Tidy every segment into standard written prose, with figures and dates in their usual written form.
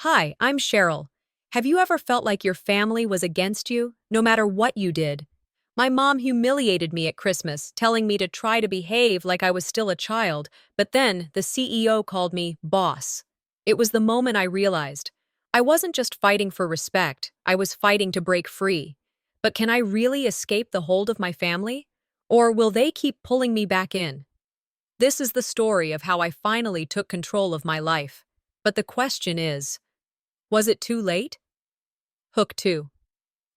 Hi, I'm Sheryl. Have you ever felt like your family was against you, no matter what you did? My mom humiliated me at Christmas, telling me to try to behave like I was still a child, but then the CEO called me boss. It was the moment I realized I wasn't just fighting for respect, I was fighting to break free. But can I really escape the hold of my family? Or will they keep pulling me back in? This is the story of how I finally took control of my life. But the question is, was it too late? Hook 2.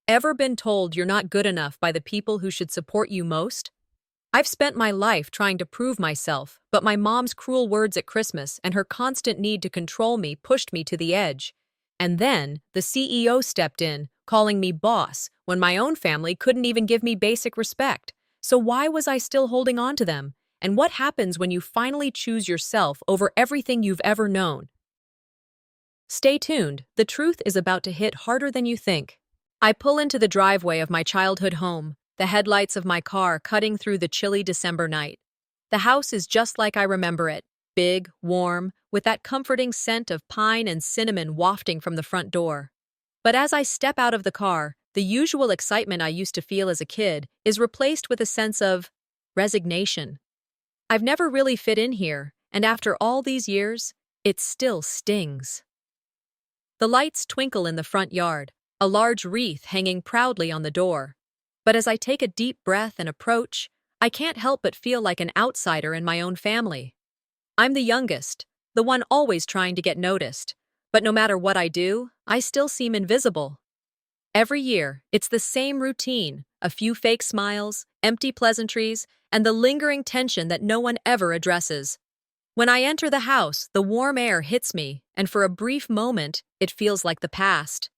Ever been told you're not good enough by the people who should support you most? I've spent my life trying to prove myself, but my mom's cruel words at Christmas and her constant need to control me pushed me to the edge. And then the CEO stepped in, calling me boss, when my own family couldn't even give me basic respect. So why was I still holding on to them? And what happens when you finally choose yourself over everything you've ever known? Stay tuned, the truth is about to hit harder than you think. I pull into the driveway of my childhood home, the headlights of my car cutting through the chilly December night. The house is just like I remember it, big, warm, with that comforting scent of pine and cinnamon wafting from the front door. But as I step out of the car, the usual excitement I used to feel as a kid is replaced with a sense of resignation. I've never really fit in here, and after all these years, it still stings. The lights twinkle in the front yard, a large wreath hanging proudly on the door. But as I take a deep breath and approach, I can't help but feel like an outsider in my own family. I'm the youngest, the one always trying to get noticed. But no matter what I do, I still seem invisible. Every year, it's the same routine, a few fake smiles, empty pleasantries, and the lingering tension that no one ever addresses. When I enter the house, the warm air hits me, and for a brief moment, it feels like the past.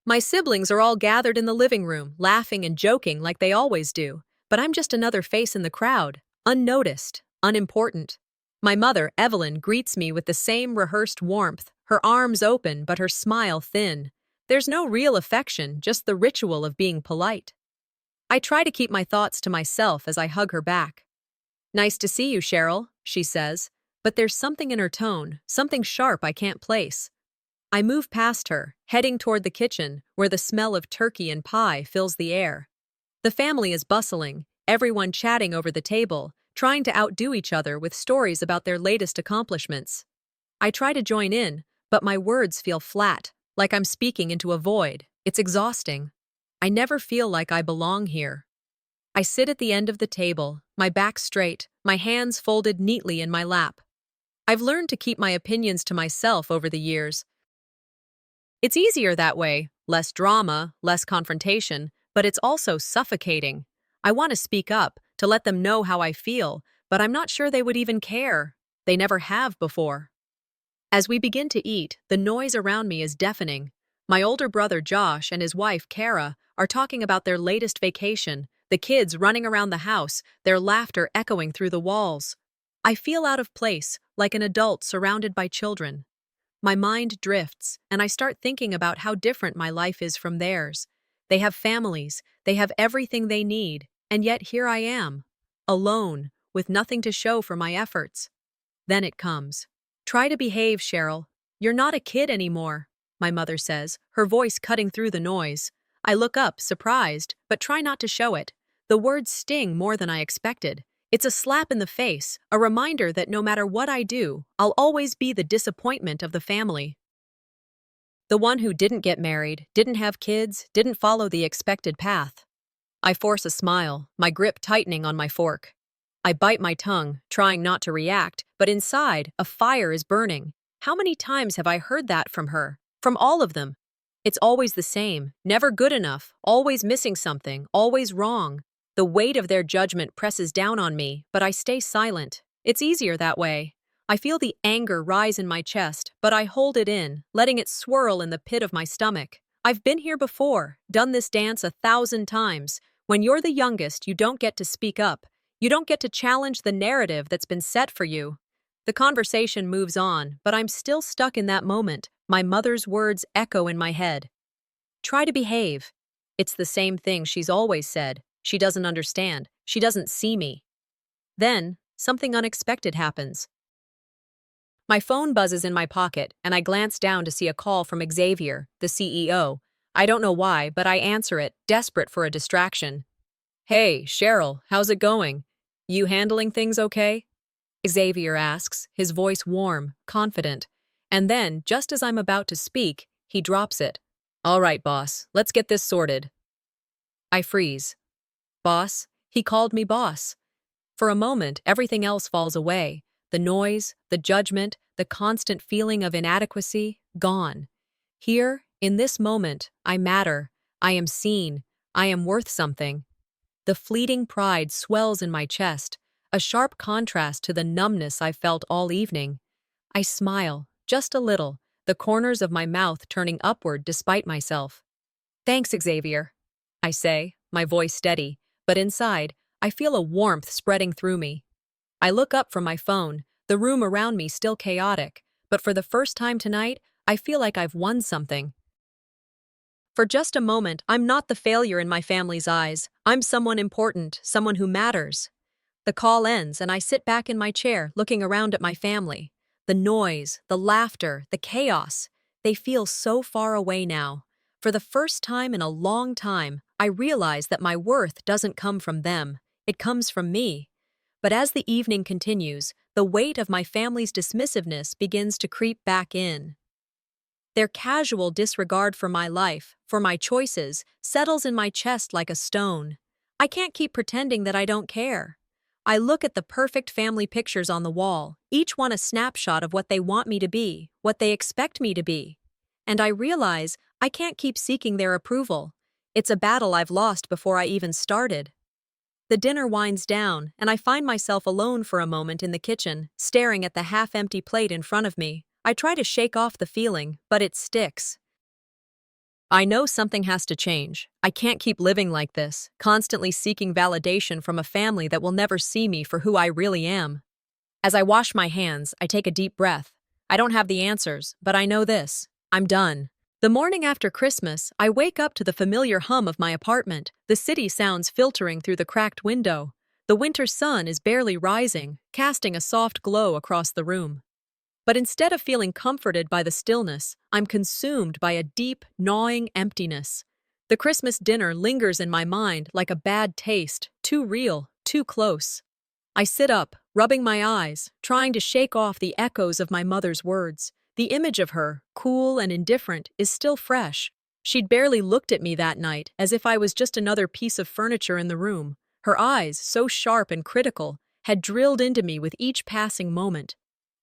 My siblings are all gathered in the living room, laughing and joking like they always do, but I'm just another face in the crowd, unnoticed, unimportant. My mother, Evelyn, greets me with the same rehearsed warmth, her arms open but her smile thin. There's no real affection, just the ritual of being polite. I try to keep my thoughts to myself as I hug her back. "Nice to see you, Sheryl," she says, but there's something in her tone, something sharp I can't place. I move past her, heading toward the kitchen, where the smell of turkey and pie fills the air. The family is bustling, everyone chatting over the table, trying to outdo each other with stories about their latest accomplishments. I try to join in, but my words feel flat, like I'm speaking into a void. It's exhausting. I never feel like I belong here. I sit at the end of the table, my back straight, my hands folded neatly in my lap. I've learned to keep my opinions to myself over the years. It's easier that way, less drama, less confrontation, but it's also suffocating. I want to speak up, to let them know how I feel, but I'm not sure they would even care. They never have before. As we begin to eat, the noise around me is deafening. My older brother Josh and his wife Kara are talking about their latest vacation, the kids running around the house, their laughter echoing through the walls. I feel out of place, like an adult surrounded by children. My mind drifts, and I start thinking about how different my life is from theirs. They have families, they have everything they need, and yet here I am, alone, with nothing to show for my efforts. Then it comes. "Try to behave, Sheryl. You're not a kid anymore," my mother says, her voice cutting through the noise. I look up, surprised, but try not to show it. The words sting more than I expected. It's a slap in the face, a reminder that no matter what I do, I'll always be the disappointment of the family. The one who didn't get married, didn't have kids, didn't follow the expected path. I force a smile, my grip tightening on my fork. I bite my tongue, trying not to react, but inside, a fire is burning. How many times have I heard that from her? From all of them. It's always the same, never good enough, always missing something, always wrong. The weight of their judgment presses down on me, but I stay silent. It's easier that way. I feel the anger rise in my chest, but I hold it in, letting it swirl in the pit of my stomach. I've been here before, done this dance 1,000 times. When you're the youngest, you don't get to speak up. You don't get to challenge the narrative that's been set for you. The conversation moves on, but I'm still stuck in that moment. My mother's words echo in my head. "Try to behave." It's the same thing she's always said. She doesn't understand. She doesn't see me. Then, something unexpected happens. My phone buzzes in my pocket, and I glance down to see a call from Xavier, the CEO. I don't know why, but I answer it, desperate for a distraction. Hey, Sheryl, how's it going? You handling things okay? Xavier asks, his voice warm, confident. And then, just as I'm about to speak, he drops it. All right, boss, let's get this sorted. I freeze. Boss? He called me boss. For a moment, everything else falls away. The noise, the judgment, the constant feeling of inadequacy, gone. Here, in this moment, I matter. I am seen. I am worth something. The fleeting pride swells in my chest, a sharp contrast to the numbness I felt all evening. I smile, just a little, the corners of my mouth turning upward despite myself. Thanks, Xavier, I say, my voice steady, but inside, I feel a warmth spreading through me. I look up from my phone, the room around me still chaotic, but for the first time tonight, I feel like I've won something. For just a moment, I'm not the failure in my family's eyes. I'm someone important, someone who matters. The call ends, and I sit back in my chair, looking around at my family. The noise, the laughter, the chaos, they feel so far away now. For the first time in a long time, I realize that my worth doesn't come from them. It comes from me. But as the evening continues, the weight of my family's dismissiveness begins to creep back in. Their casual disregard for my life, for my choices, settles in my chest like a stone. I can't keep pretending that I don't care. I look at the perfect family pictures on the wall, each one a snapshot of what they want me to be, what they expect me to be. And I realize I can't keep seeking their approval. It's a battle I've lost before I even started. The dinner winds down, and I find myself alone for a moment in the kitchen, staring at the half-empty plate in front of me. I try to shake off the feeling, but it sticks. I know something has to change. I can't keep living like this, constantly seeking validation from a family that will never see me for who I really am. As I wash my hands, I take a deep breath. I don't have the answers, but I know this. I'm done. The morning after Christmas, I wake up to the familiar hum of my apartment, the city sounds filtering through the cracked window. The winter sun is barely rising, casting a soft glow across the room. But instead of feeling comforted by the stillness, I'm consumed by a deep, gnawing emptiness. The Christmas dinner lingers in my mind like a bad taste, too real, too close. I sit up, rubbing my eyes, trying to shake off the echoes of my mother's words. The image of her, cool and indifferent, is still fresh. She'd barely looked at me that night, as if I was just another piece of furniture in the room. Her eyes, so sharp and critical, had drilled into me with each passing moment.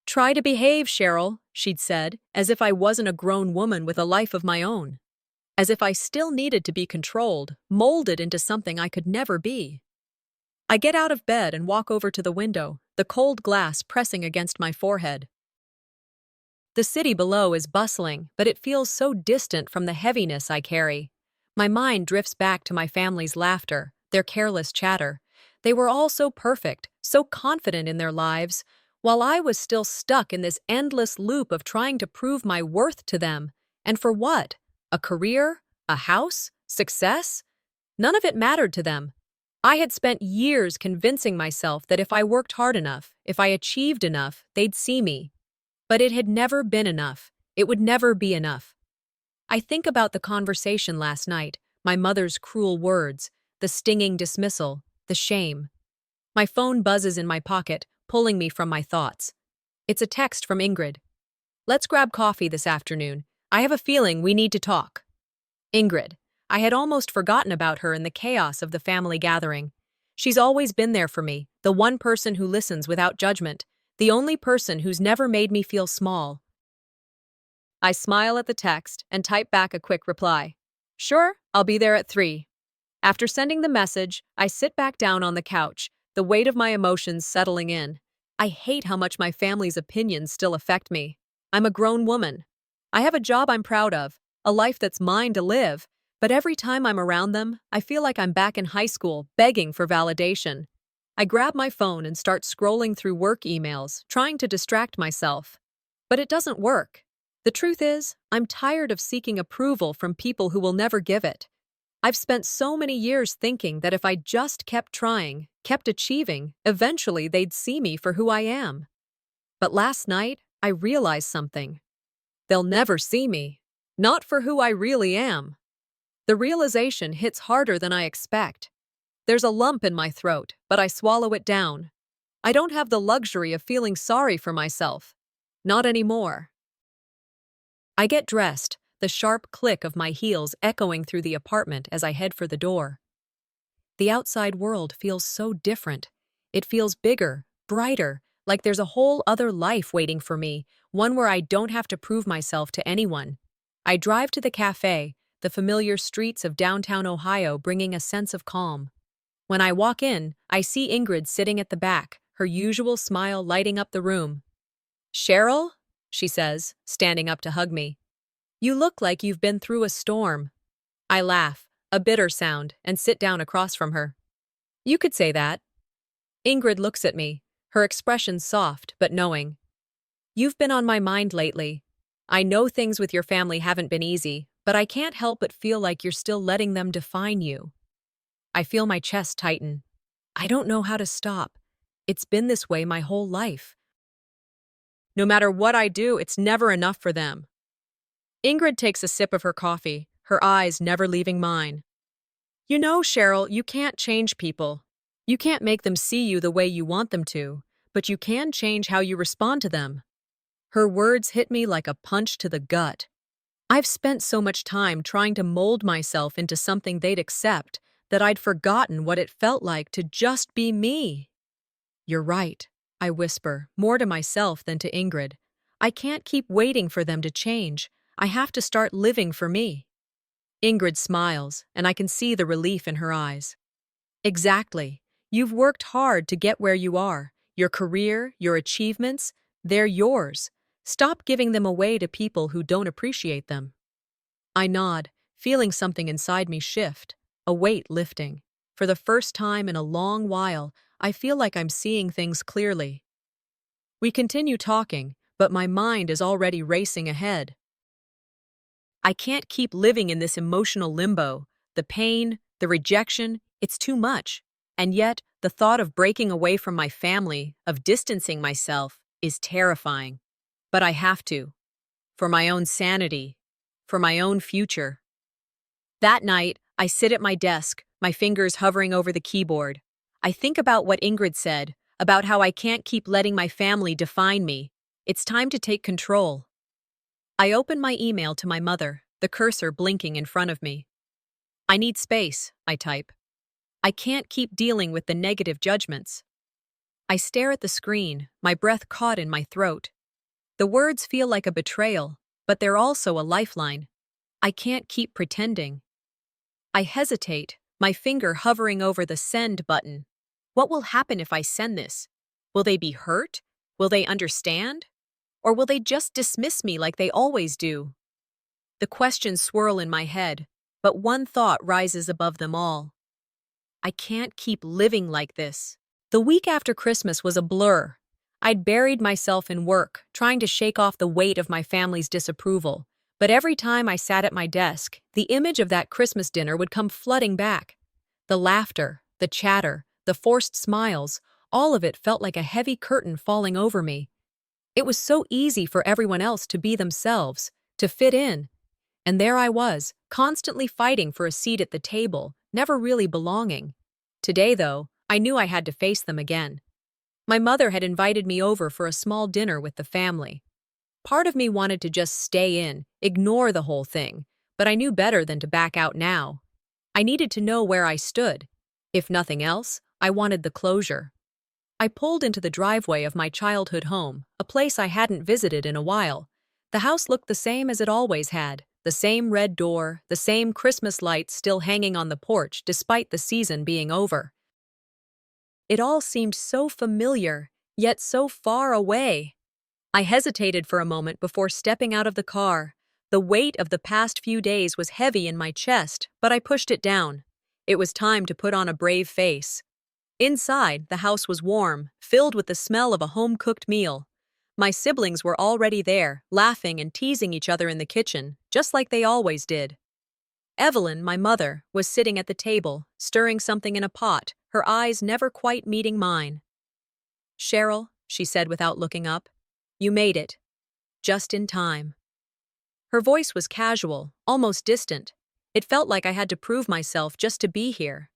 Try to behave, Sheryl, she'd said, as if I wasn't a grown woman with a life of my own. As if I still needed to be controlled, molded into something I could never be. I get out of bed and walk over to the window, the cold glass pressing against my forehead. The city below is bustling, but it feels so distant from the heaviness I carry. My mind drifts back to my family's laughter, their careless chatter. They were all so perfect, so confident in their lives, while I was still stuck in this endless loop of trying to prove my worth to them. And for what? A career? A house? Success? None of it mattered to them. I had spent years convincing myself that if I worked hard enough, if I achieved enough, they'd see me. But it had never been enough. It would never be enough. I think about the conversation last night, my mother's cruel words, the stinging dismissal, the shame. My phone buzzes in my pocket, pulling me from my thoughts. It's a text from Ingrid. Let's grab coffee this afternoon. I have a feeling we need to talk. Ingrid. I had almost forgotten about her in the chaos of the family gathering. She's always been there for me, the one person who listens without judgment, the only person who's never made me feel small. I smile at the text and type back a quick reply. Sure, I'll be there at 3. After sending the message, I sit back down on the couch, the weight of my emotions settling in. I hate how much my family's opinions still affect me. I'm a grown woman. I have a job I'm proud of, a life that's mine to live, but every time I'm around them, I feel like I'm back in high school, begging for validation. I grab my phone and start scrolling through work emails, trying to distract myself. But it doesn't work. The truth is, I'm tired of seeking approval from people who will never give it. I've spent so many years thinking that if I just kept trying, kept achieving, eventually they'd see me for who I am. But last night, I realize something. They'll never see me. Not for who I really am. The realization hits harder than I expect. There's a lump in my throat, but I swallow it down. I don't have the luxury of feeling sorry for myself. Not anymore. I get dressed, the sharp click of my heels echoing through the apartment as I head for the door. The outside world feels so different. It feels bigger, brighter, like there's a whole other life waiting for me, one where I don't have to prove myself to anyone. I drive to the cafe, the familiar streets of downtown Ohio bringing a sense of calm. When I walk in, I see Ingrid sitting at the back, her usual smile lighting up the room. "Sheryl?" she says, standing up to hug me. "You look like you've been through a storm." I laugh, a bitter sound, and sit down across from her. "You could say that." Ingrid looks at me, her expression soft but knowing. "You've been on my mind lately. I know things with your family haven't been easy, but I can't help but feel like you're still letting them define you." I feel my chest tighten. I don't know how to stop. It's been this way my whole life. No matter what I do, it's never enough for them. Ingrid takes a sip of her coffee, her eyes never leaving mine. "You know, Sheryl, you can't change people. You can't make them see you the way you want them to, but you can change how you respond to them." Her words hit me like a punch to the gut. I've spent so much time trying to mold myself into something they'd accept that I'd forgotten what it felt like to just be me. "You're right," I whisper, more to myself than to Ingrid. "I can't keep waiting for them to change. I have to start living for me." Ingrid smiles, and I can see the relief in her eyes. "Exactly. You've worked hard to get where you are. Your career, your achievements, they're yours. Stop giving them away to people who don't appreciate them." I nod, feeling something inside me shift, a weight lifting. For the first time in a long while, I feel like I'm seeing things clearly. We continue talking, but my mind is already racing ahead. I can't keep living in this emotional limbo. The pain, the rejection, it's too much. And yet, the thought of breaking away from my family, of distancing myself, is terrifying. But I have to. For my own sanity. For my own future. That night, I sit at my desk, my fingers hovering over the keyboard. I think about what Ingrid said, about how I can't keep letting my family define me. It's time to take control. I open my email to my mother, the cursor blinking in front of me. "I need space," I type. "I can't keep dealing with the negative judgments." I stare at the screen, my breath caught in my throat. The words feel like a betrayal, but they're also a lifeline. I can't keep pretending. I hesitate, my finger hovering over the send button. What will happen if I send this? Will they be hurt? Will they understand? Or will they just dismiss me like they always do? The questions swirl in my head, but one thought rises above them all. I can't keep living like this. The week after Christmas was a blur. I'd buried myself in work, trying to shake off the weight of my family's disapproval. But every time I sat at my desk, the image of that Christmas dinner would come flooding back. The laughter, the chatter, the forced smiles, all of it felt like a heavy curtain falling over me. It was so easy for everyone else to be themselves, to fit in. And there I was, constantly fighting for a seat at the table, never really belonging. Today, though, I knew I had to face them again. My mother had invited me over for a small dinner with the family. Part of me wanted to just stay in, ignore the whole thing, but I knew better than to back out now. I needed to know where I stood. If nothing else, I wanted the closure. I pulled into the driveway of my childhood home, a place I hadn't visited in a while. The house looked the same as it always had, the same red door, the same Christmas lights still hanging on the porch despite the season being over. It all seemed so familiar, yet so far away. I hesitated for a moment before stepping out of the car. The weight of the past few days was heavy in my chest, but I pushed it down. It was time to put on a brave face. Inside, the house was warm, filled with the smell of a home-cooked meal. My siblings were already there, laughing and teasing each other in the kitchen, just like they always did. Evelyn, my mother, was sitting at the table, stirring something in a pot, her eyes never quite meeting mine. "Sheryl," she said without looking up, "you made it. just in time. Her voice was casual, almost distant. It felt like I had to prove myself just to be here.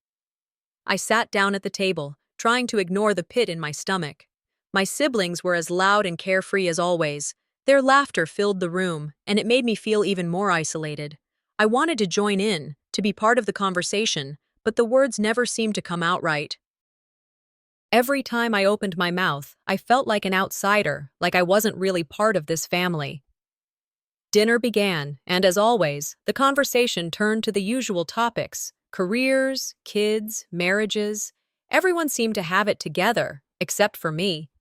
I sat down at the table, trying to ignore the pit in my stomach. My siblings were as loud and carefree as always. Their laughter filled the room, and it made me feel even more isolated. I wanted to join in, to be part of the conversation, but the words never seemed to come out right. Every time I opened my mouth, I felt like an outsider, like I wasn't really part of this family. Dinner began, and as always, the conversation turned to the usual topics: careers, kids, marriages. Everyone seemed to have it together, except for me.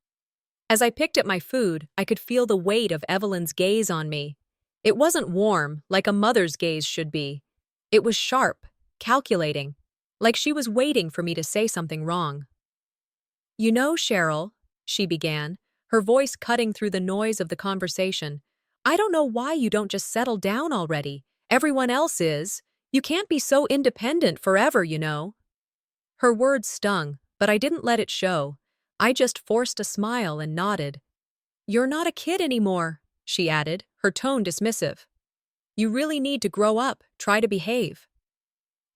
As I picked at my food, I could feel the weight of Evelyn's gaze on me. It wasn't warm, like a mother's gaze should be. It was sharp, calculating, like she was waiting for me to say something wrong. "You know, Sheryl," she began, her voice cutting through the noise of the conversation, "I don't know why you don't just settle down already. Everyone else is. You can't be so independent forever, you know." Her words stung, but I didn't let it show. I just forced a smile and nodded. "You're not a kid anymore," she added, her tone dismissive. "You really need to grow up, try to behave."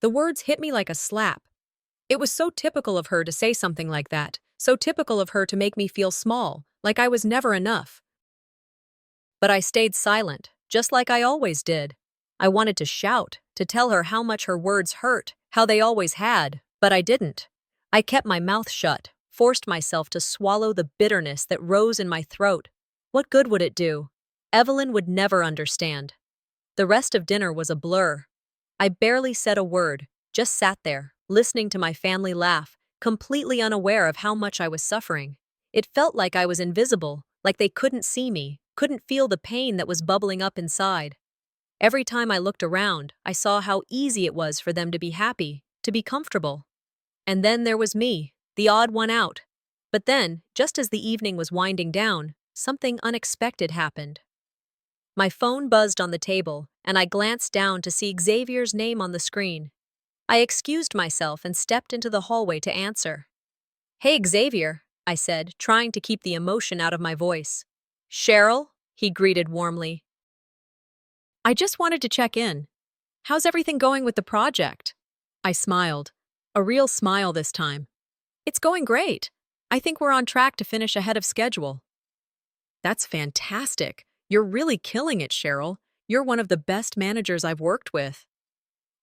The words hit me like a slap. It was so typical of her to say something like that, so typical of her to make me feel small, like I was never enough. But I stayed silent, just like I always did. I wanted to shout, to tell her how much her words hurt, how they always had, but I didn't. I kept my mouth shut, forced myself to swallow the bitterness that rose in my throat. What good would it do? Evelyn would never understand. The rest of dinner was a blur. I barely said a word, just sat there, listening to my family laugh, completely unaware of how much I was suffering. It felt like I was invisible, like they couldn't see me, couldn't feel the pain that was bubbling up inside. Every time I looked around, I saw how easy it was for them to be happy, to be comfortable. And then there was me, the odd one out. But then, just as the evening was winding down, something unexpected happened. My phone buzzed on the table, and I glanced down to see Xavier's name on the screen. I excused myself and stepped into the hallway to answer. "Hey, Xavier," I said, trying to keep the emotion out of my voice. "Sheryl," he greeted warmly. "I just wanted to check in. How's everything going with the project?" I smiled. A real smile this time. "It's going great. I think we're on track to finish ahead of schedule." "That's fantastic. You're really killing it, Sheryl. You're one of the best managers I've worked with."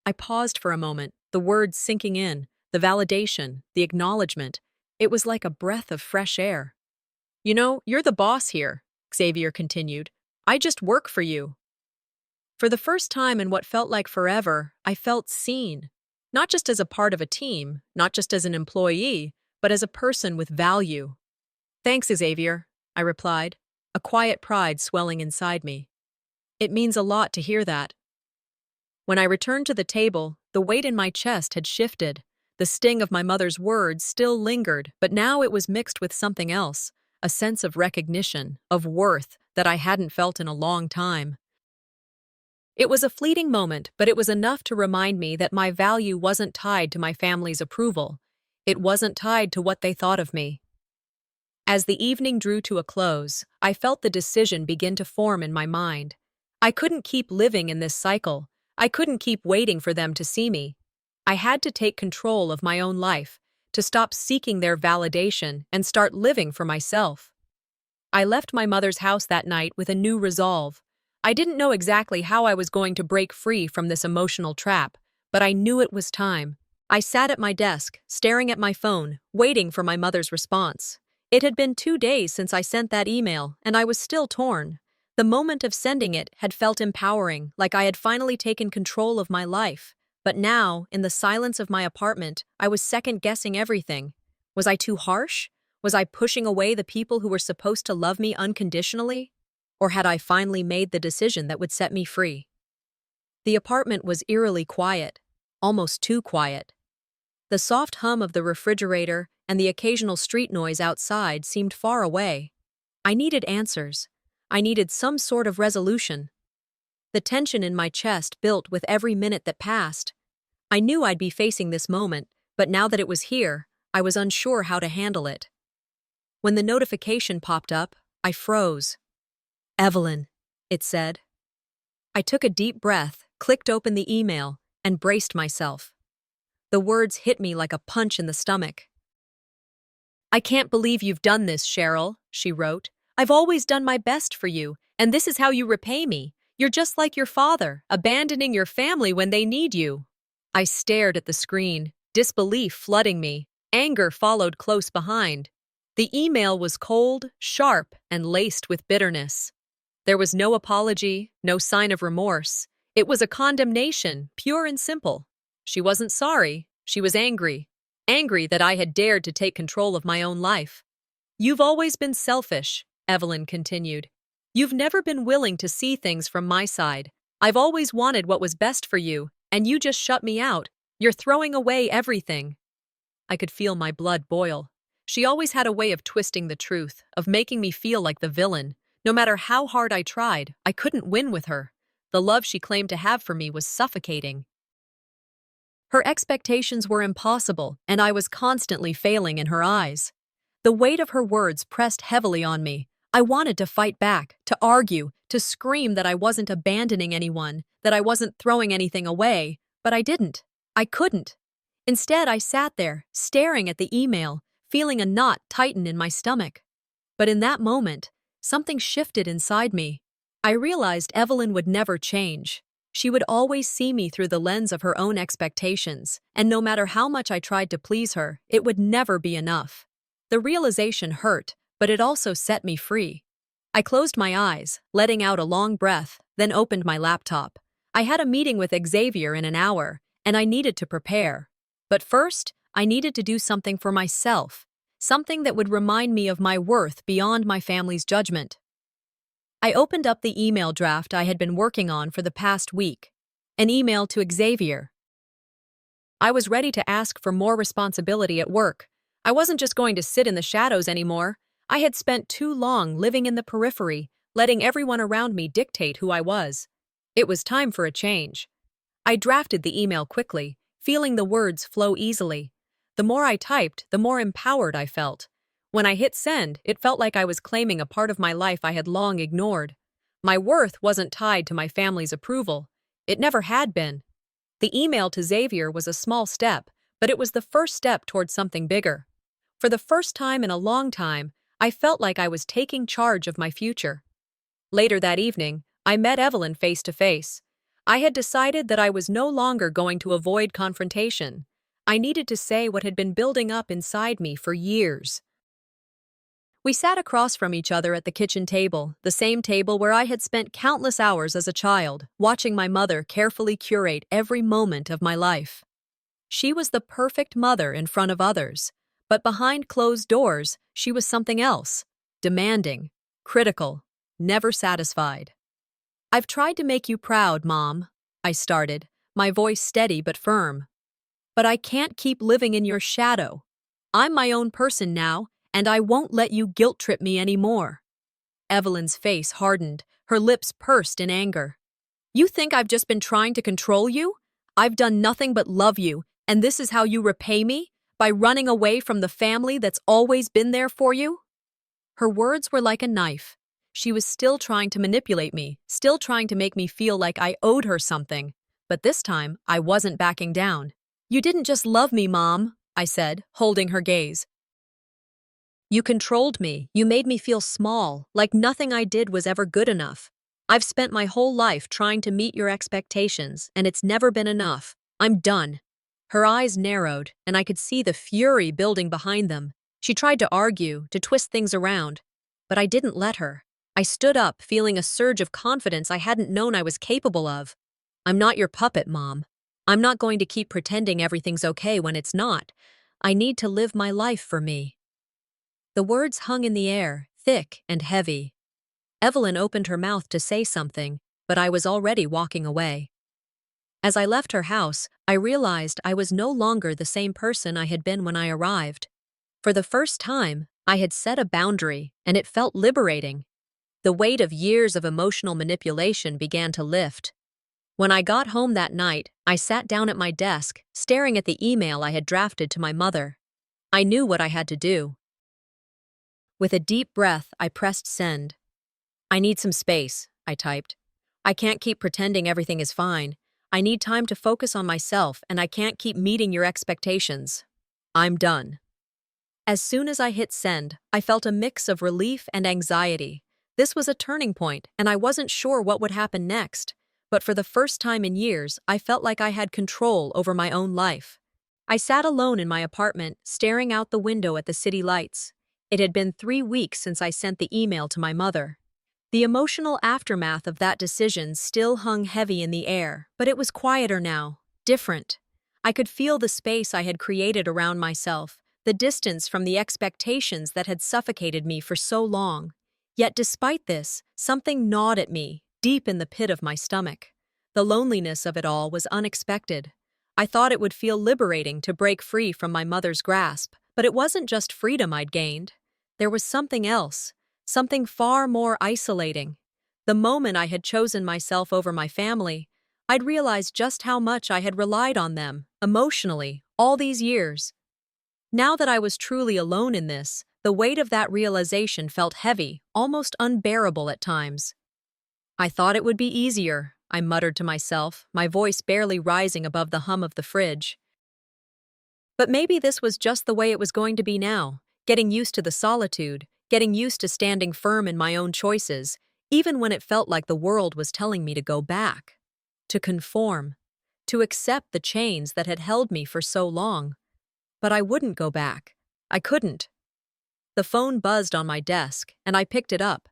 I paused for a moment, the words sinking in, the validation, the acknowledgement. It was like a breath of fresh air. "You know, you're the boss here," Xavier continued. "I just work for you." For the first time in what felt like forever, I felt seen. Not just as a part of a team, not just as an employee, but as a person with value. "Thanks, Xavier," I replied, a quiet pride swelling inside me. "It means a lot to hear that." When I returned to the table, the weight in my chest had shifted. The sting of my mother's words still lingered, but now it was mixed with something else, a sense of recognition, of worth that I hadn't felt in a long time. It was a fleeting moment, but it was enough to remind me that my value wasn't tied to my family's approval. It wasn't tied to what they thought of me. As the evening drew to a close, I felt the decision begin to form in my mind. I couldn't keep living in this cycle. I couldn't keep waiting for them to see me. I had to take control of my own life, to stop seeking their validation and start living for myself. I left my mother's house that night with a new resolve. I didn't know exactly how I was going to break free from this emotional trap, but I knew it was time. I sat at my desk, staring at my phone, waiting for my mother's response. It had been 2 days since I sent that email, and I was still torn. The moment of sending it had felt empowering, like I had finally taken control of my life. But now, in the silence of my apartment, I was second-guessing everything. Was I too harsh? Was I pushing away the people who were supposed to love me unconditionally? Or had I finally made the decision that would set me free? The apartment was eerily quiet, almost too quiet. The soft hum of the refrigerator and the occasional street noise outside seemed far away. I needed answers. I needed some sort of resolution. The tension in my chest built with every minute that passed. I knew I'd be facing this moment, but now that it was here, I was unsure how to handle it. When the notification popped up, I froze. Evelyn, it said. I took a deep breath, clicked open the email, and braced myself. The words hit me like a punch in the stomach. I can't believe you've done this, Sheryl, she wrote. I've always done my best for you, and this is how you repay me. You're just like your father, abandoning your family when they need you. I stared at the screen, disbelief flooding me. Anger followed close behind. The email was cold, sharp, and laced with bitterness. There was no apology, no sign of remorse. It was a condemnation, pure and simple. She wasn't sorry, she was angry. Angry that I had dared to take control of my own life. You've always been selfish, Evelyn continued. You've never been willing to see things from my side. I've always wanted what was best for you, and you just shut me out. You're throwing away everything. I could feel my blood boil. She always had a way of twisting the truth, of making me feel like the villain. No matter how hard I tried, I couldn't win with her. The love she claimed to have for me was suffocating. Her expectations were impossible, and I was constantly failing in her eyes. The weight of her words pressed heavily on me. I wanted to fight back, to argue, to scream that I wasn't abandoning anyone, that I wasn't throwing anything away, but I didn't. I couldn't. Instead, I sat there, staring at the email, feeling a knot tighten in my stomach. But in that moment, something shifted inside me. I realized Evelyn would never change. She would always see me through the lens of her own expectations, and no matter how much I tried to please her, it would never be enough. The realization hurt, but it also set me free. I closed my eyes, letting out a long breath, then opened my laptop. I had a meeting with Xavier in an hour, and I needed to prepare. But first, I needed to do something for myself, something that would remind me of my worth beyond my family's judgment. I opened up the email draft I had been working on for the past week, an email to Xavier. I was ready to ask for more responsibility at work. I wasn't just going to sit in the shadows anymore. I had spent too long living in the periphery, letting everyone around me dictate who I was. It was time for a change. I drafted the email quickly, feeling the words flow easily. The more I typed, the more empowered I felt. When I hit send, it felt like I was claiming a part of my life I had long ignored. My worth wasn't tied to my family's approval. It never had been. The email to Xavier was a small step, but it was the first step towards something bigger. For the first time in a long time, I felt like I was taking charge of my future. Later that evening, I met Evelyn face to face. I had decided that I was no longer going to avoid confrontation. I needed to say what had been building up inside me for years. We sat across from each other at the kitchen table, the same table where I had spent countless hours as a child, watching my mother carefully curate every moment of my life. She was the perfect mother in front of others, but behind closed doors, she was something else, demanding, critical, never satisfied. I've tried to make you proud, Mom, I started, my voice steady but firm. But I can't keep living in your shadow. I'm my own person now, and I won't let you guilt-trip me anymore. Evelyn's face hardened, her lips pursed in anger. You think I've just been trying to control you? I've done nothing but love you, and this is how you repay me? By running away from the family that's always been there for you? Her words were like a knife. She was still trying to manipulate me, still trying to make me feel like I owed her something. But this time, I wasn't backing down. You didn't just love me, Mom, I said, holding her gaze. You controlled me. You made me feel small, like nothing I did was ever good enough. I've spent my whole life trying to meet your expectations, and it's never been enough. I'm done. Her eyes narrowed, and I could see the fury building behind them. She tried to argue, to twist things around, but I didn't let her. I stood up, feeling a surge of confidence I hadn't known I was capable of. I'm not your puppet, Mom. I'm not going to keep pretending everything's okay when it's not. I need to live my life for me. The words hung in the air, thick and heavy. Evelyn opened her mouth to say something, but I was already walking away. As I left her house, I realized I was no longer the same person I had been when I arrived. For the first time, I had set a boundary, and it felt liberating. The weight of years of emotional manipulation began to lift. When I got home that night, I sat down at my desk, staring at the email I had drafted to my mother. I knew what I had to do. With a deep breath, I pressed send. I need some space, I typed. I can't keep pretending everything is fine. I need time to focus on myself, and I can't keep meeting your expectations. I'm done. As soon as I hit send, I felt a mix of relief and anxiety. This was a turning point, and I wasn't sure what would happen next. But for the first time in years, I felt like I had control over my own life. I sat alone in my apartment, staring out the window at the city lights. It had been 3 weeks since I sent the email to my mother. The emotional aftermath of that decision still hung heavy in the air, but it was quieter now, different. I could feel the space I had created around myself, the distance from the expectations that had suffocated me for so long. Yet despite this, something gnawed at me, deep in the pit of my stomach. The loneliness of it all was unexpected. I thought it would feel liberating to break free from my mother's grasp, but it wasn't just freedom I'd gained. There was something else, something far more isolating. The moment I had chosen myself over my family, I'd realized just how much I had relied on them, emotionally, all these years. Now that I was truly alone in this, the weight of that realization felt heavy, almost unbearable at times. I thought it would be easier, I muttered to myself, my voice barely rising above the hum of the fridge. But maybe this was just the way it was going to be now, getting used to the solitude, getting used to standing firm in my own choices, even when it felt like the world was telling me to go back, to conform, to accept the chains that had held me for so long. But I wouldn't go back. I couldn't. The phone buzzed on my desk, and I picked it up,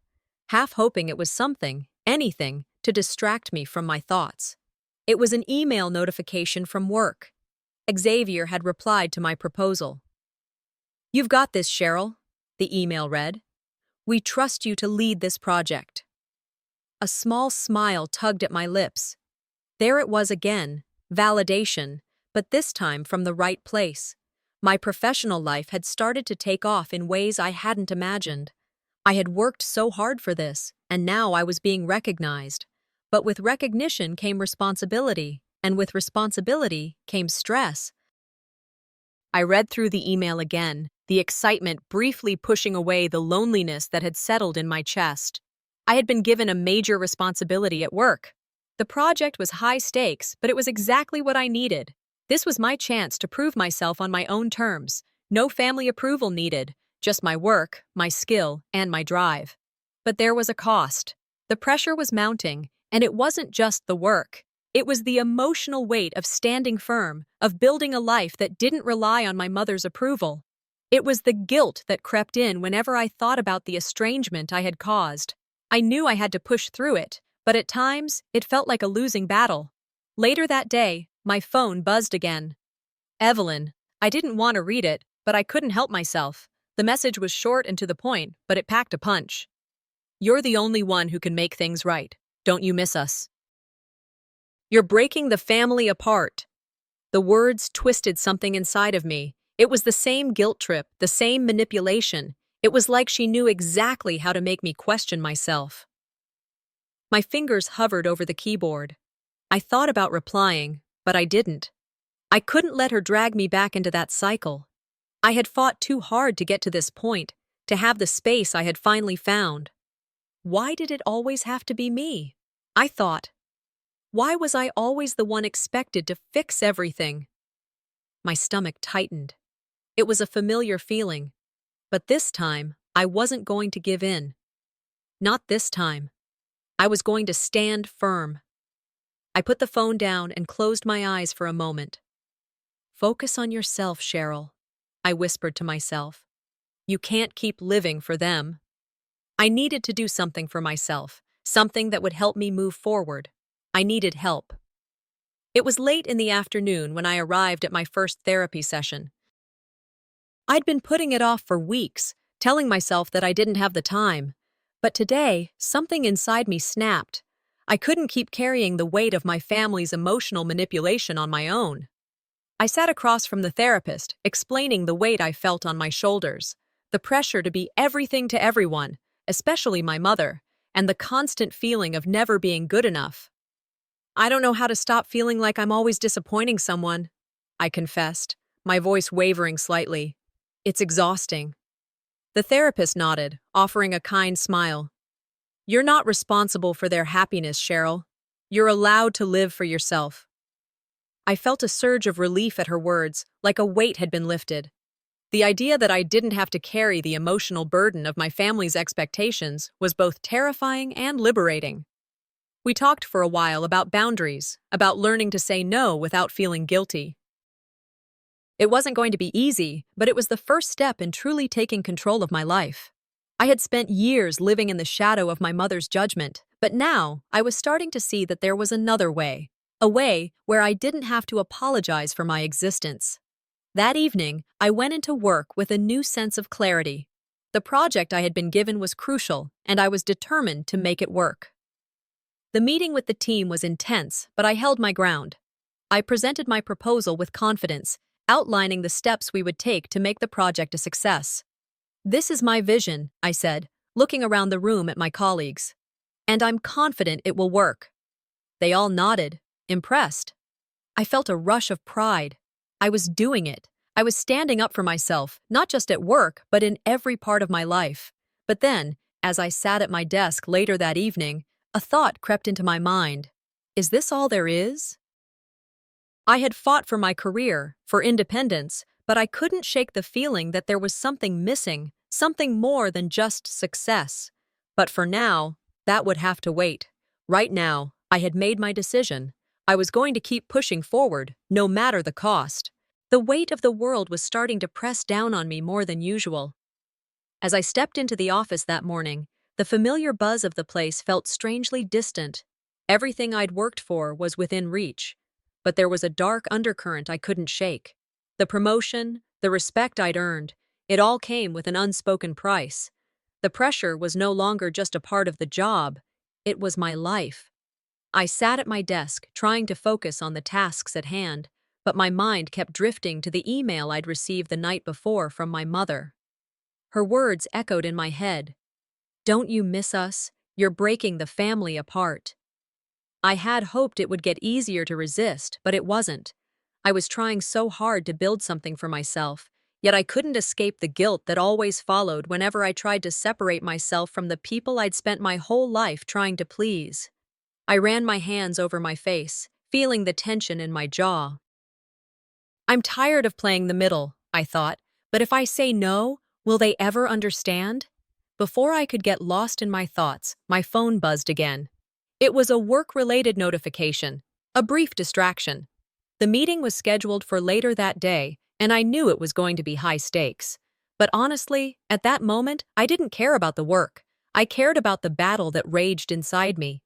half hoping it was something, anything, to distract me from my thoughts. It was an email notification from work. Xavier had replied to my proposal. "You've got this, Sheryl," the email read. "We trust you to lead this project." A small smile tugged at my lips. There it was again, validation, but this time from the right place. My professional life had started to take off in ways I hadn't imagined. I had worked so hard for this, and now I was being recognized. But with recognition came responsibility, and with responsibility came stress. I read through the email again, the excitement briefly pushing away the loneliness that had settled in my chest. I had been given a major responsibility at work. The project was high stakes, but it was exactly what I needed. This was my chance to prove myself on my own terms. No family approval needed, just my work, my skill, and my drive. But there was a cost. The pressure was mounting, and it wasn't just the work. It was the emotional weight of standing firm, of building a life that didn't rely on my mother's approval. It was the guilt that crept in whenever I thought about the estrangement I had caused. I knew I had to push through it, but at times, it felt like a losing battle. Later that day, my phone buzzed again. "Evelyn." I didn't want to read it, but I couldn't help myself. The message was short and to the point, but it packed a punch. "You're the only one who can make things right. Don't you miss us? You're breaking the family apart." The words twisted something inside of me. It was the same guilt trip, the same manipulation. It was like she knew exactly how to make me question myself. My fingers hovered over the keyboard. I thought about replying, but I didn't. I couldn't let her drag me back into that cycle. I had fought too hard to get to this point, to have the space I had finally found. Why did it always have to be me? I thought. Why was I always the one expected to fix everything? My stomach tightened. It was a familiar feeling. But this time, I wasn't going to give in. Not this time. I was going to stand firm. I put the phone down and closed my eyes for a moment. "Focus on yourself, Sheryl," I whispered to myself. "You can't keep living for them." I needed to do something for myself, something that would help me move forward. I needed help. It was late in the afternoon when I arrived at my first therapy session. I'd been putting it off for weeks, telling myself that I didn't have the time. But today, something inside me snapped. I couldn't keep carrying the weight of my family's emotional manipulation on my own. I sat across from the therapist, explaining the weight I felt on my shoulders, the pressure to be everything to everyone, especially my mother, and the constant feeling of never being good enough. "I don't know how to stop feeling like I'm always disappointing someone," I confessed, my voice wavering slightly. "It's exhausting." The therapist nodded, offering a kind smile. You're not responsible for their happiness, Sheryl. You're allowed to live for yourself. I felt a surge of relief at her words, like a weight had been lifted. The idea that I didn't have to carry the emotional burden of my family's expectations was both terrifying and liberating. We talked for a while about boundaries, about learning to say no without feeling guilty. It wasn't going to be easy, but it was the first step in truly taking control of my life. I had spent years living in the shadow of my mother's judgment, but now I was starting to see that there was another way, a way where I didn't have to apologize for my existence. That evening, I went into work with a new sense of clarity. The project I had been given was crucial, and I was determined to make it work. The meeting with the team was intense, but I held my ground. I presented my proposal with confidence, outlining the steps we would take to make the project a success. "This is my vision," I said, looking around the room at my colleagues. "And I'm confident it will work." They all nodded, impressed. I felt a rush of pride. I was doing it. I was standing up for myself, not just at work, but in every part of my life. But then, as I sat at my desk later that evening, a thought crept into my mind. Is this all there is? I had fought for my career, for independence, but I couldn't shake the feeling that there was something missing, something more than just success. But for now, that would have to wait. Right now, I had made my decision. I was going to keep pushing forward, no matter the cost. The weight of the world was starting to press down on me more than usual. As I stepped into the office that morning, the familiar buzz of the place felt strangely distant. Everything I'd worked for was within reach. But there was a dark undercurrent I couldn't shake. The promotion, the respect I'd earned, it all came with an unspoken price. The pressure was no longer just a part of the job, it was my life. I sat at my desk, trying to focus on the tasks at hand, but my mind kept drifting to the email I'd received the night before from my mother. Her words echoed in my head. "Don't you miss us? You're breaking the family apart." I had hoped it would get easier to resist, but it wasn't. I was trying so hard to build something for myself, yet I couldn't escape the guilt that always followed whenever I tried to separate myself from the people I'd spent my whole life trying to please. I ran my hands over my face, feeling the tension in my jaw. I'm tired of playing the middle, I thought, but if I say no, will they ever understand? Before I could get lost in my thoughts, my phone buzzed again. It was a work-related notification, a brief distraction. The meeting was scheduled for later that day, and I knew it was going to be high stakes. But honestly, at that moment, I didn't care about the work. I cared about the battle that raged inside me.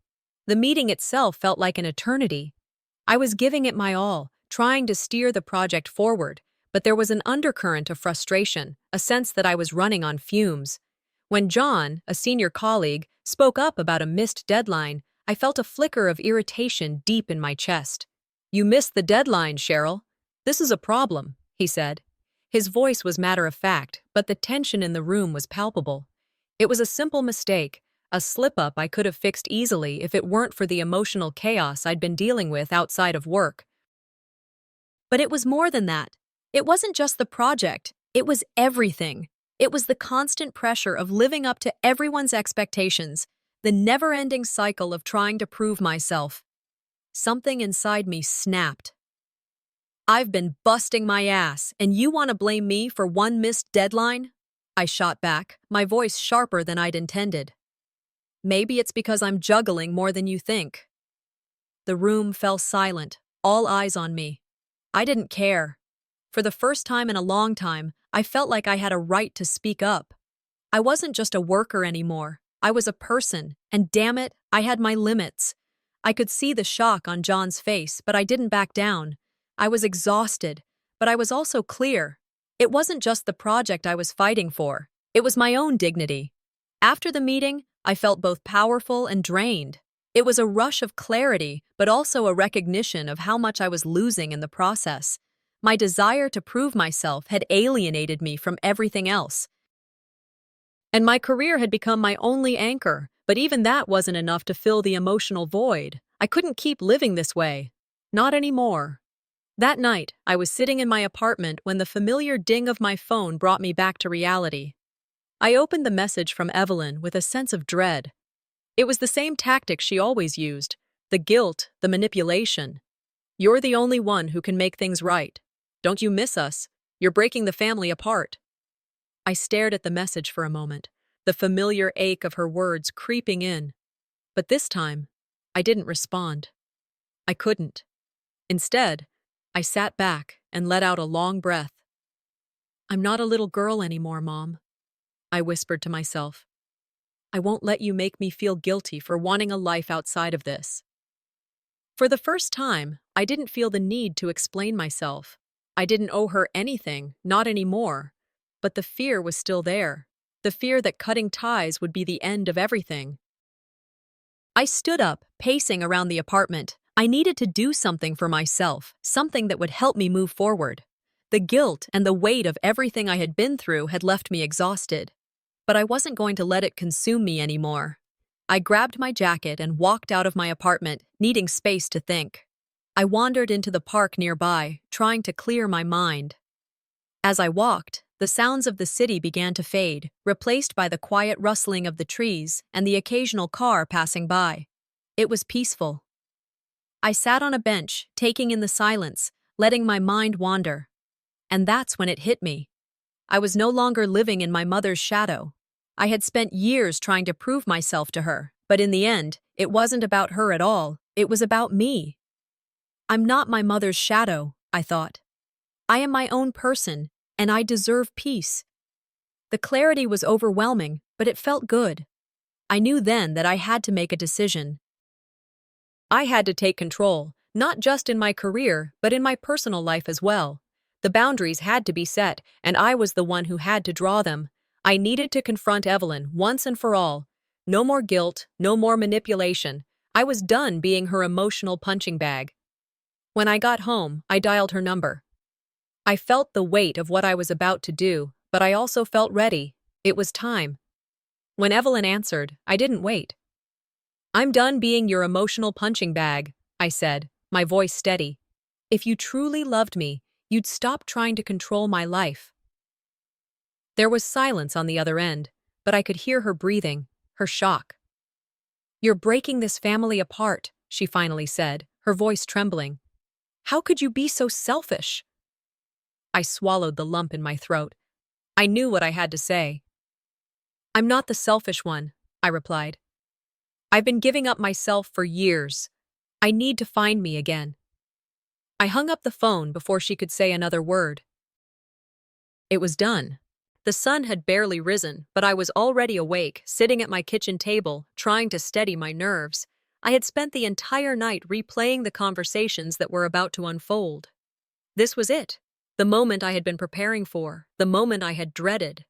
The meeting itself felt like an eternity. I was giving it my all, trying to steer the project forward, but there was an undercurrent of frustration, a sense that I was running on fumes. When John, a senior colleague, spoke up about a missed deadline, I felt a flicker of irritation deep in my chest. "You missed the deadline, Sheryl. This is a problem," he said. His voice was matter-of-fact, but the tension in the room was palpable. It was a simple mistake, a slip-up I could have fixed easily if it weren't for the emotional chaos I'd been dealing with outside of work. But it was more than that. It wasn't just the project, it was everything. It was the constant pressure of living up to everyone's expectations, the never-ending cycle of trying to prove myself. Something inside me snapped. "I've been busting my ass, and you want to blame me for one missed deadline?" I shot back, my voice sharper than I'd intended. "Maybe it's because I'm juggling more than you think." The room fell silent, all eyes on me. I didn't care. For the first time in a long time, I felt like I had a right to speak up. I wasn't just a worker anymore. I was a person, and damn it, I had my limits. I could see the shock on John's face, but I didn't back down. I was exhausted, but I was also clear. It wasn't just the project I was fighting for. It was my own dignity. After the meeting, I felt both powerful and drained. It was a rush of clarity, but also a recognition of how much I was losing in the process. My desire to prove myself had alienated me from everything else. And my career had become my only anchor, but even that wasn't enough to fill the emotional void. I couldn't keep living this way. Not anymore. That night, I was sitting in my apartment when the familiar ding of my phone brought me back to reality. I opened the message from Evelyn with a sense of dread. It was the same tactic she always used: the guilt, the manipulation. You're the only one who can make things right. Don't you miss us? You're breaking the family apart. I stared at the message for a moment, the familiar ache of her words creeping in. But this time, I didn't respond. I couldn't. Instead, I sat back and let out a long breath. I'm not a little girl anymore, Mom, I whispered to myself. I won't let you make me feel guilty for wanting a life outside of this. For the first time, I didn't feel the need to explain myself. I didn't owe her anything, not anymore. But the fear was still there. The fear that cutting ties would be the end of everything. I stood up, pacing around the apartment. I needed to do something for myself, something that would help me move forward. The guilt and the weight of everything I had been through had left me exhausted. But I wasn't going to let it consume me anymore. I grabbed my jacket and walked out of my apartment, needing space to think. I wandered into the park nearby, trying to clear my mind. As I walked, the sounds of the city began to fade, replaced by the quiet rustling of the trees and the occasional car passing by. It was peaceful. I sat on a bench, taking in the silence, letting my mind wander. And that's when it hit me. I was no longer living in my mother's shadow. I had spent years trying to prove myself to her, but in the end, it wasn't about her at all. It was about me. I'm not my mother's shadow, I thought. I am my own person, and I deserve peace. The clarity was overwhelming, but it felt good. I knew then that I had to make a decision. I had to take control, not just in my career, but in my personal life as well. The boundaries had to be set, and I was the one who had to draw them. I needed to confront Evelyn once and for all. No more guilt, no more manipulation. I was done being her emotional punching bag. When I got home, I dialed her number. I felt the weight of what I was about to do, but I also felt ready. It was time. When Evelyn answered, I didn't wait. I'm done being your emotional punching bag, I said, my voice steady. If you truly loved me, you'd stop trying to control my life. There was silence on the other end, but I could hear her breathing, her shock. You're breaking this family apart, she finally said, her voice trembling. How could you be so selfish? I swallowed the lump in my throat. I knew what I had to say. I'm not the selfish one, I replied. I've been giving up myself for years. I need to find me again. I hung up the phone before she could say another word. It was done. The sun had barely risen, but I was already awake, sitting at my kitchen table, trying to steady my nerves. I had spent the entire night replaying the conversations that were about to unfold. This was it, the moment I had been preparing for, the moment I had dreaded.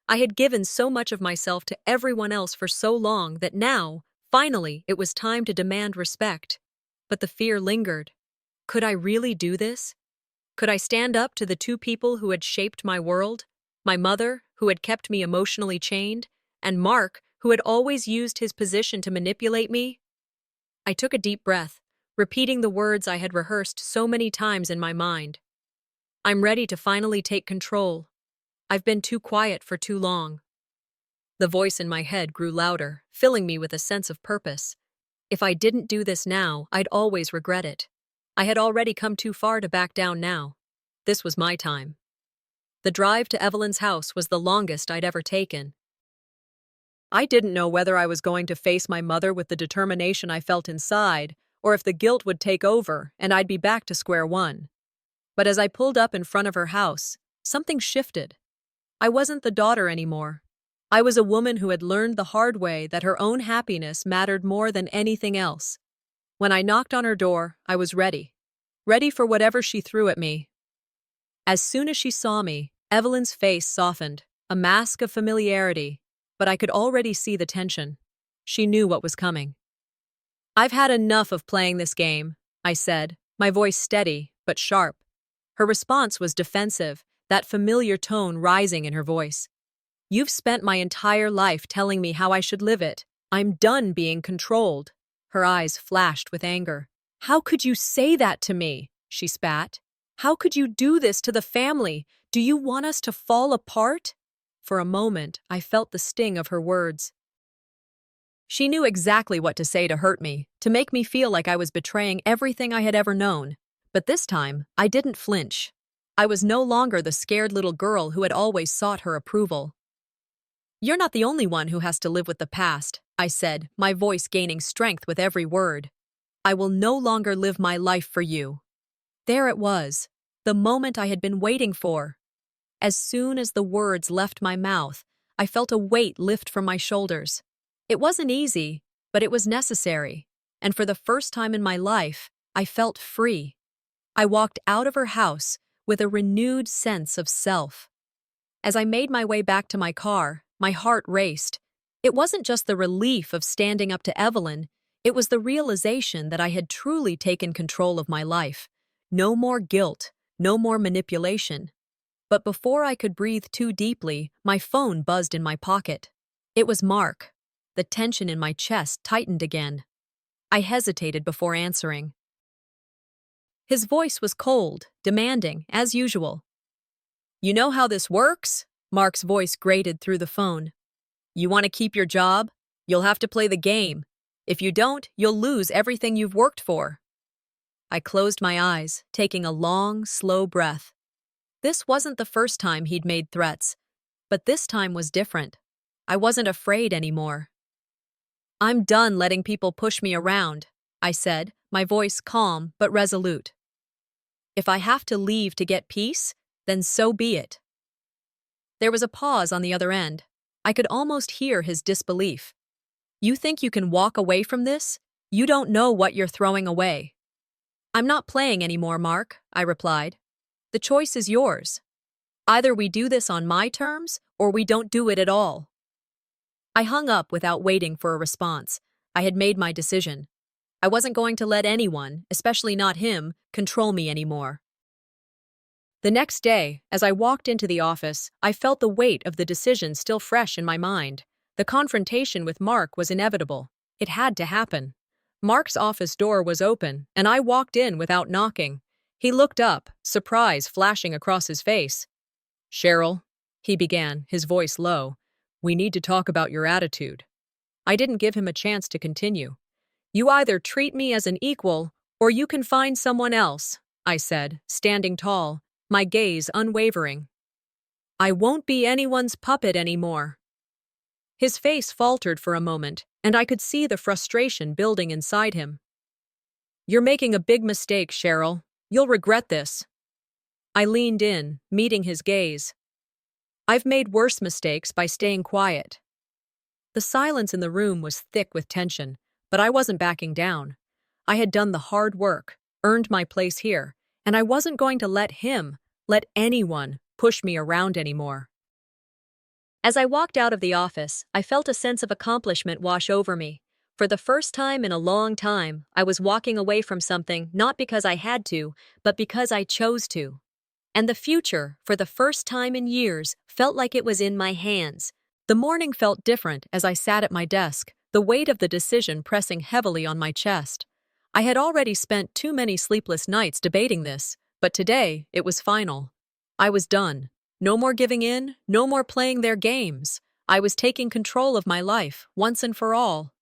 I had given so much of myself to everyone else for so long that now, finally, it was time to demand respect. But the fear lingered. Could I really do this? Could I stand up to the two people who had shaped my world? My mother, who had kept me emotionally chained, and Mark, who had always used his position to manipulate me? I took a deep breath, repeating the words I had rehearsed so many times in my mind. I'm ready to finally take control. I've been too quiet for too long. The voice in my head grew louder, filling me with a sense of purpose. If I didn't do this now, I'd always regret it. I had already come too far to back down now. This was my time. The drive to Evelyn's house was the longest I'd ever taken. I didn't know whether I was going to face my mother with the determination I felt inside, or if the guilt would take over and I'd be back to square one. But as I pulled up in front of her house, something shifted. I wasn't the daughter anymore. I was a woman who had learned the hard way that her own happiness mattered more than anything else. When I knocked on her door, I was ready. Ready for whatever she threw at me. As soon as she saw me, Evelyn's face softened, a mask of familiarity, but I could already see the tension. She knew what was coming. I've had enough of playing this game, I said, my voice steady but sharp. Her response was defensive, that familiar tone rising in her voice. You've spent my entire life telling me how I should live it. I'm done being controlled. Her eyes flashed with anger. How could you say that to me? She spat. How could you do this to the family? Do you want us to fall apart? For a moment, I felt the sting of her words. She knew exactly what to say to hurt me, to make me feel like I was betraying everything I had ever known. But this time, I didn't flinch. I was no longer the scared little girl who had always sought her approval. "You're not the only one who has to live with the past," I said, my voice gaining strength with every word. "I will no longer live my life for you." There it was, the moment I had been waiting for. As soon as the words left my mouth, I felt a weight lift from my shoulders. It wasn't easy, but it was necessary, and for the first time in my life, I felt free. I walked out of her house with a renewed sense of self. As I made my way back to my car, my heart raced. It wasn't just the relief of standing up to Evelyn, it was the realization that I had truly taken control of my life. No more guilt, no more manipulation. But before I could breathe too deeply, my phone buzzed in my pocket. It was Mark. The tension in my chest tightened again. I hesitated before answering. His voice was cold, demanding, as usual. "You know how this works?" Mark's voice grated through the phone. "You want to keep your job? You'll have to play the game. If you don't, you'll lose everything you've worked for." I closed my eyes, taking a long, slow breath. This wasn't the first time he'd made threats, but this time was different. I wasn't afraid anymore. "I'm done letting people push me around," I said, my voice calm but resolute. "If I have to leave to get peace, then so be it." There was a pause on the other end. I could almost hear his disbelief. "You think you can walk away from this? You don't know what you're throwing away." "I'm not playing anymore, Mark," I replied. "The choice is yours. Either we do this on my terms, or we don't do it at all." I hung up without waiting for a response. I had made my decision. I wasn't going to let anyone, especially not him, control me anymore. The next day, as I walked into the office, I felt the weight of the decision still fresh in my mind. The confrontation with Mark was inevitable. It had to happen. Mark's office door was open, and I walked in without knocking. He looked up, surprise flashing across his face. "Sheryl," he began, his voice low, "we need to talk about your attitude." I didn't give him a chance to continue. "You either treat me as an equal, or you can find someone else," I said, standing tall, my gaze unwavering. "I won't be anyone's puppet anymore." His face faltered for a moment, and I could see the frustration building inside him. "You're making a big mistake, Sheryl. You'll regret this." I leaned in, meeting his gaze. "I've made worse mistakes by staying quiet." The silence in the room was thick with tension, but I wasn't backing down. I had done the hard work, earned my place here, and I wasn't going to let anyone, push me around anymore. As I walked out of the office, I felt a sense of accomplishment wash over me. For the first time in a long time, I was walking away from something not because I had to, but because I chose to. And the future, for the first time in years, felt like it was in my hands. The morning felt different as I sat at my desk, the weight of the decision pressing heavily on my chest. I had already spent too many sleepless nights debating this, but today it was final. I was done. No more giving in, no more playing their games. I was taking control of my life, once and for all.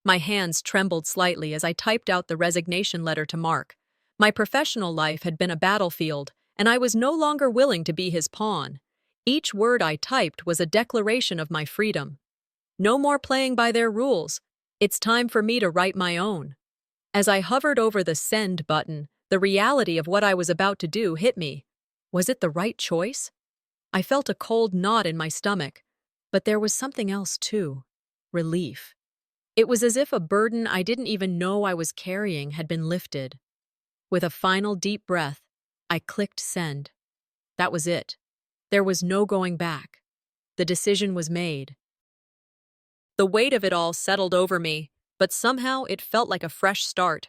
My hands trembled slightly as I typed out the resignation letter to Mark. My professional life had been a battlefield, and I was no longer willing to be his pawn. Each word I typed was a declaration of my freedom. No more playing by their rules. It's time for me to write my own. As I hovered over the send button, the reality of what I was about to do hit me. Was it the right choice? I felt a cold knot in my stomach, but there was something else too. Relief. It was as if a burden I didn't even know I was carrying had been lifted. With a final deep breath, I clicked send. That was it. There was no going back. The decision was made. The weight of it all settled over me, but somehow it felt like a fresh start.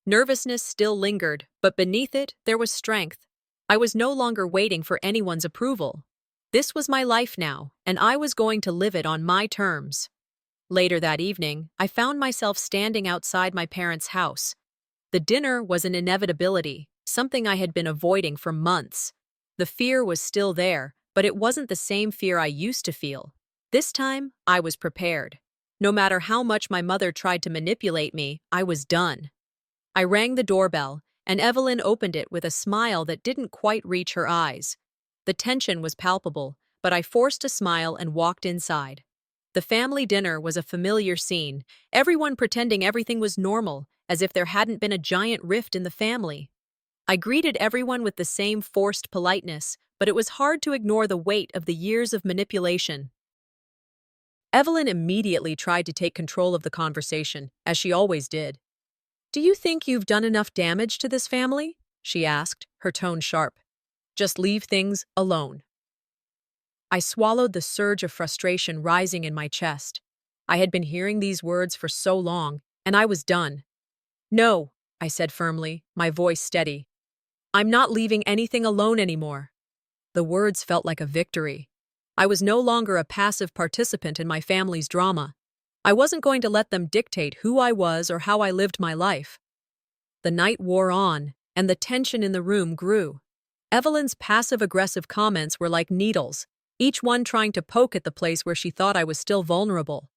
Nervousness still lingered, but beneath it, there was strength. I was no longer waiting for anyone's approval. This was my life now, and I was going to live it on my terms. Later that evening, I found myself standing outside my parents' house. The dinner was an inevitability, something I had been avoiding for months. The fear was still there, but it wasn't the same fear I used to feel. This time, I was prepared. No matter how much my mother tried to manipulate me, I was done. I rang the doorbell, and Evelyn opened it with a smile that didn't quite reach her eyes. The tension was palpable, but I forced a smile and walked inside. The family dinner was a familiar scene, everyone pretending everything was normal, as if there hadn't been a giant rift in the family. I greeted everyone with the same forced politeness, but it was hard to ignore the weight of the years of manipulation. Evelyn immediately tried to take control of the conversation, as she always did. "Do you think you've done enough damage to this family?" she asked, her tone sharp. "Just leave things alone." I swallowed the surge of frustration rising in my chest. I had been hearing these words for so long, and I was done. "No," I said firmly, my voice steady. "I'm not leaving anything alone anymore." The words felt like a victory. I was no longer a passive participant in my family's drama. I wasn't going to let them dictate who I was or how I lived my life. The night wore on, and the tension in the room grew. Evelyn's passive-aggressive comments were like needles, each one trying to poke at the place where she thought I was still vulnerable.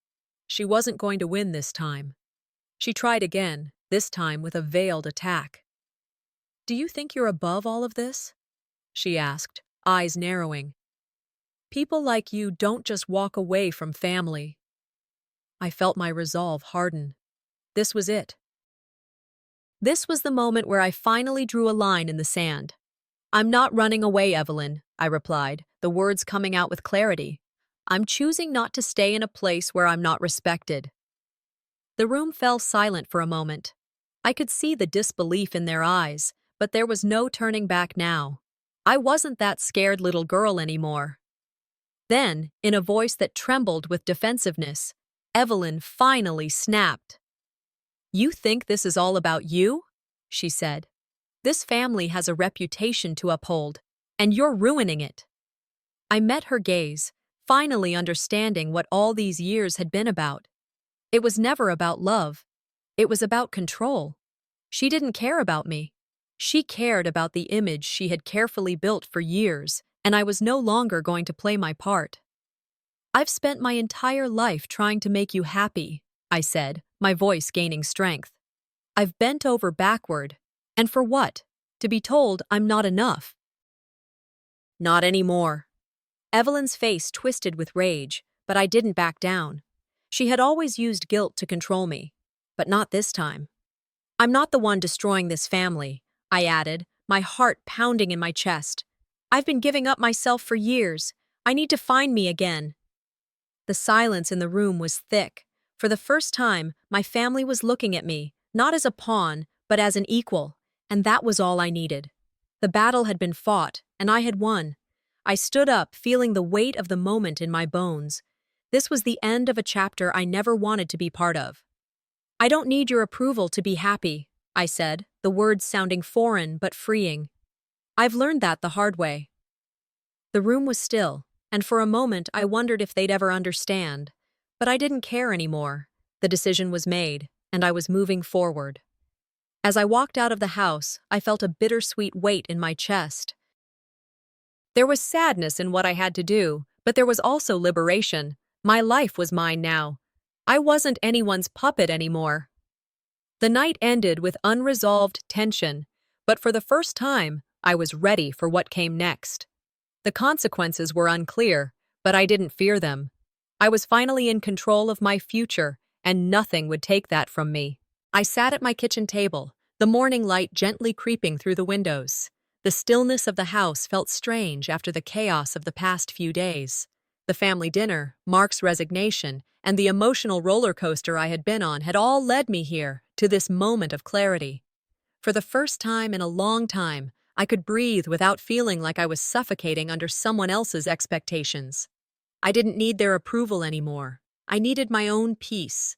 She wasn't going to win this time. She tried again, this time with a veiled attack. "Do you think you're above all of this?" she asked, eyes narrowing. "People like you don't just walk away from family." I felt my resolve harden. This was it. This was the moment where I finally drew a line in the sand. "I'm not running away, Evelyn," I replied, the words coming out with clarity. "I'm choosing not to stay in a place where I'm not respected." The room fell silent for a moment. I could see the disbelief in their eyes, but there was no turning back now. I wasn't that scared little girl anymore. Then, in a voice that trembled with defensiveness, Evelyn finally snapped. "You think this is all about you?" she said. "This family has a reputation to uphold, and you're ruining it." I met her gaze, finally understanding what all these years had been about. It was never about love. It was about control. She didn't care about me. She cared about the image she had carefully built for years, and I was no longer going to play my part. "I've spent my entire life trying to make you happy," I said, my voice gaining strength. "I've bent over backward. And for what? To be told I'm not enough." "Not anymore." Evelyn's face twisted with rage, but I didn't back down. She had always used guilt to control me, but not this time. "I'm not the one destroying this family," I added, my heart pounding in my chest. "I've been giving up myself for years. I need to find me again." The silence in the room was thick. For the first time, my family was looking at me, not as a pawn, but as an equal, and that was all I needed. The battle had been fought, and I had won. I stood up, feeling the weight of the moment in my bones. This was the end of a chapter I never wanted to be part of. "I don't need your approval to be happy," I said, the words sounding foreign but freeing. "I've learned that the hard way." The room was still, and for a moment I wondered if they'd ever understand. But I didn't care anymore. The decision was made, and I was moving forward. As I walked out of the house, I felt a bittersweet weight in my chest. There was sadness in what I had to do, but there was also liberation. My life was mine now. I wasn't anyone's puppet anymore. The night ended with unresolved tension, but for the first time, I was ready for what came next. The consequences were unclear, but I didn't fear them. I was finally in control of my future, and nothing would take that from me. I sat at my kitchen table, the morning light gently creeping through the windows. The stillness of the house felt strange after the chaos of the past few days. The family dinner, Mark's resignation, and the emotional roller coaster I had been on had all led me here, to this moment of clarity. For the first time in a long time, I could breathe without feeling like I was suffocating under someone else's expectations. I didn't need their approval anymore. I needed my own peace.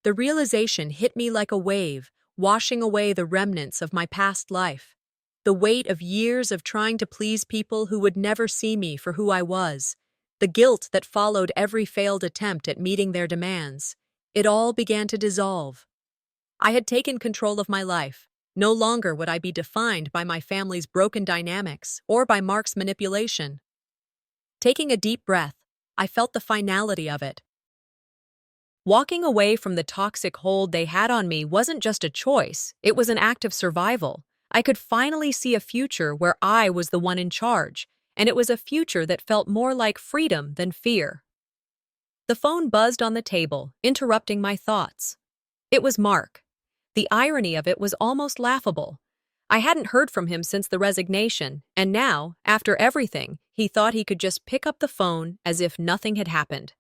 The realization hit me like a wave, washing away the remnants of my past life. The weight of years of trying to please people who would never see me for who I was. The guilt that followed every failed attempt at meeting their demands. It all began to dissolve. I had taken control of my life. No longer would I be defined by my family's broken dynamics or by Mark's manipulation. Taking a deep breath, I felt the finality of it. Walking away from the toxic hold they had on me wasn't just a choice, it was an act of survival. I could finally see a future where I was the one in charge, and it was a future that felt more like freedom than fear. The phone buzzed on the table, interrupting my thoughts. It was Mark. The irony of it was almost laughable. I hadn't heard from him since the resignation, and now, after everything, he thought he could just pick up the phone as if nothing had happened.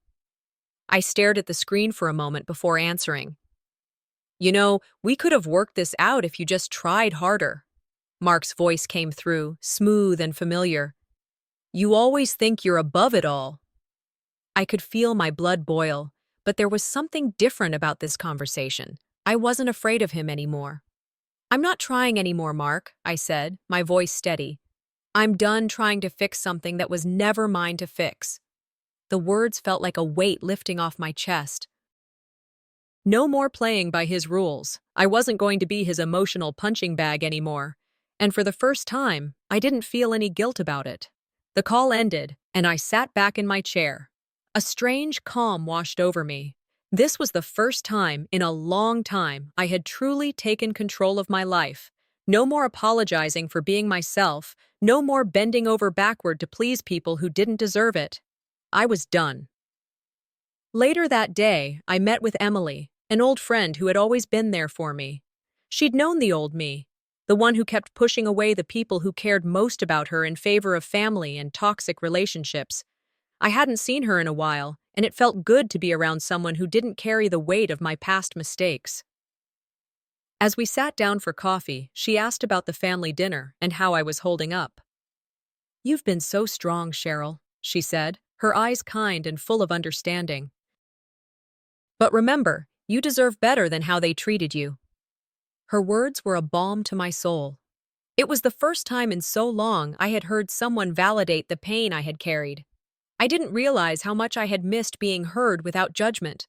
I stared at the screen for a moment before answering. "You know, we could have worked this out if you just tried harder." Mark's voice came through, smooth and familiar. "You always think you're above it all." I could feel my blood boil, but there was something different about this conversation. I wasn't afraid of him anymore. "I'm not trying anymore, Mark," I said, my voice steady. "I'm done trying to fix something that was never mine to fix." The words felt like a weight lifting off my chest. No more playing by his rules. I wasn't going to be his emotional punching bag anymore. And for the first time, I didn't feel any guilt about it. The call ended, and I sat back in my chair. A strange calm washed over me. This was the first time in a long time I had truly taken control of my life. No more apologizing for being myself, no more bending over backward to please people who didn't deserve it. I was done. Later that day, I met with Emily, an old friend who had always been there for me. She'd known the old me, the one who kept pushing away the people who cared most about her in favor of family and toxic relationships. I hadn't seen her in a while, and it felt good to be around someone who didn't carry the weight of my past mistakes. As we sat down for coffee, she asked about the family dinner and how I was holding up. "You've been so strong, Sheryl," she said, her eyes kind and full of understanding. "But remember, you deserve better than how they treated you." Her words were a balm to my soul. It was the first time in so long I had heard someone validate the pain I had carried. I didn't realize how much I had missed being heard without judgment.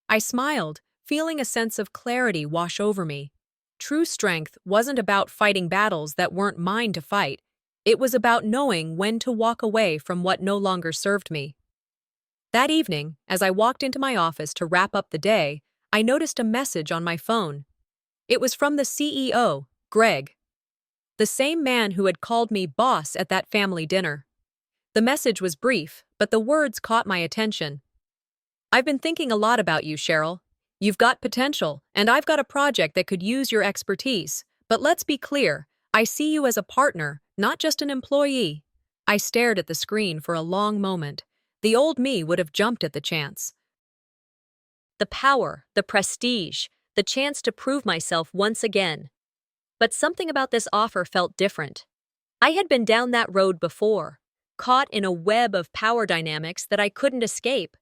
I smiled, feeling a sense of clarity wash over me. True strength wasn't about fighting battles that weren't mine to fight. It was about knowing when to walk away from what no longer served me. That evening, as I walked into my office to wrap up the day, I noticed a message on my phone. It was from the CEO, Greg, the same man who had called me boss at that family dinner. The message was brief, but the words caught my attention. "I've been thinking a lot about you, Sheryl. You've got potential, and I've got a project that could use your expertise. But let's be clear, I see you as a partner, not just an employee." I stared at the screen for a long moment. The old me would have jumped at the chance. The power, the prestige, the chance to prove myself once again. But something about this offer felt different. I had been down that road before, caught in a web of power dynamics that I couldn't escape.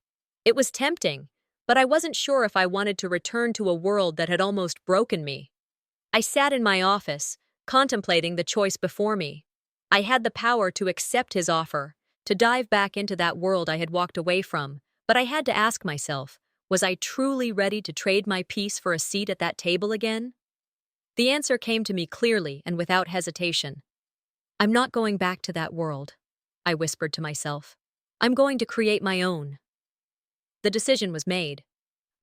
It was tempting, but I wasn't sure if I wanted to return to a world that had almost broken me. I sat in my office, contemplating the choice before me. I had the power to accept his offer, to dive back into that world I had walked away from, but I had to ask myself, was I truly ready to trade my peace for a seat at that table again? The answer came to me clearly and without hesitation. "I'm not going back to that world," I whispered to myself. "I'm going to create my own." The decision was made.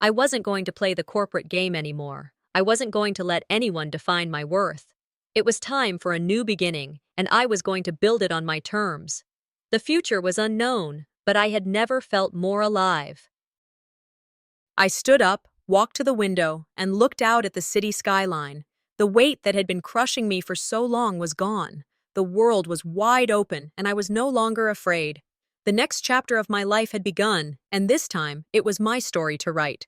I wasn't going to play the corporate game anymore. I wasn't going to let anyone define my worth. It was time for a new beginning, and I was going to build it on my terms. The future was unknown, but I had never felt more alive. I stood up, walked to the window, and looked out at the city skyline. The weight that had been crushing me for so long was gone. The world was wide open, and I was no longer afraid. The next chapter of my life had begun, and this time, it was my story to write.